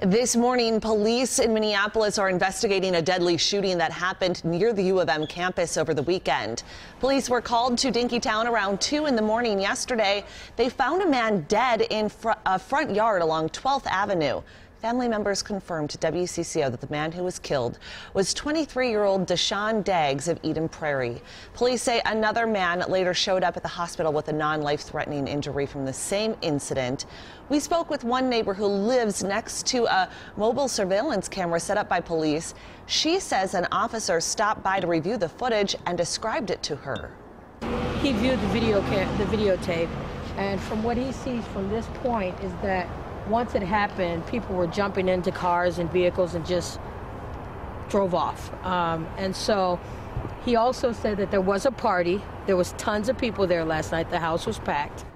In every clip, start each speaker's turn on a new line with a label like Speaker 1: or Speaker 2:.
Speaker 1: This morning, police in Minneapolis are investigating a deadly shooting that happened near the U of M campus over the weekend. Police were called to Dinkytown around 2 in the morning yesterday. They found a man dead in a front yard along 12th Avenue. Family members confirmed to WCCO that the man who was killed was 23-year-old Deshaun Daggs of Eden Prairie. Police say another man later showed up at the hospital with a non-life-threatening injury from the same incident. We spoke with one neighbor who lives next to a mobile surveillance camera set up by police. She says an officer stopped by to review the footage and described it to her.
Speaker 2: He viewed the videotape, and from what he sees from this point is that once it happened, people were jumping into cars and vehicles and just drove off. And so he also said that there was a party. There was tons of people there last night. The house was packed.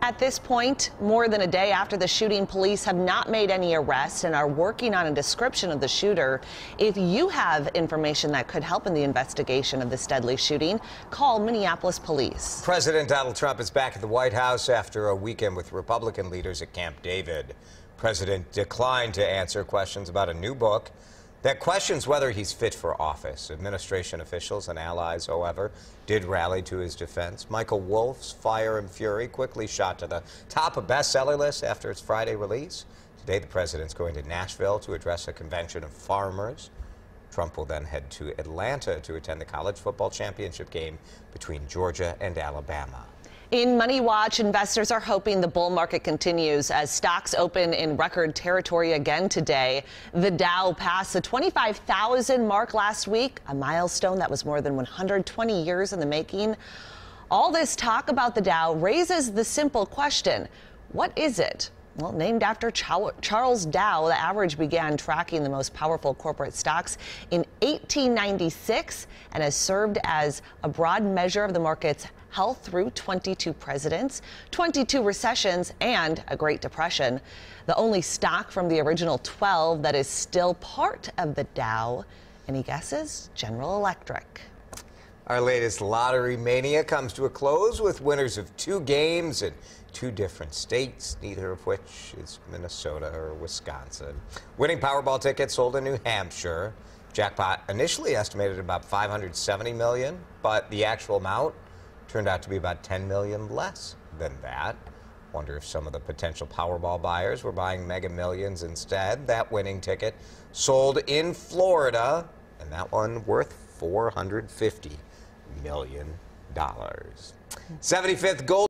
Speaker 1: At this point, more than a day after the shooting, police have not made any arrests and are working on a description of the shooter. If you have information that could help in the investigation of this deadly shooting, call Minneapolis police.
Speaker 3: President Donald Trump is back at the White House after a weekend with Republican leaders at Camp David. The president declined to answer questions about a new book that questions whether he's fit for office. Administration officials and allies, however, did rally to his defense. Michael Wolff's Fire and Fury quickly shot to the top of bestseller lists after its Friday release. Today, the president's going to Nashville to address a convention of farmers. Trump will then head to Atlanta to attend the college football championship game between Georgia and Alabama.
Speaker 1: In Money Watch, investors are hoping the bull market continues as stocks open in record territory again today. The Dow passed the 25,000 mark last week, a milestone that was more than 120 years in the making. All this talk about the Dow raises the simple question, what is it? Well, named after Charles Dow, the average began tracking the most powerful corporate stocks in 1896 and has served as a broad measure of the market's health through 22 presidents, 22 recessions, and a Great Depression. The only stock from the original 12 that is still part of the Dow. Any guesses? General Electric.
Speaker 3: Our latest lottery mania comes to a close with winners of 2 games in 2 different states, neither of which is Minnesota or Wisconsin. Winning Powerball tickets sold in New Hampshire. Jackpot initially estimated about $570 million, but the actual amount turned out to be about $10 million less than that. Wonder if some of the potential Powerball buyers were buying Mega Millions instead. That winning ticket sold in Florida, and that one worth $450 million. 75th gold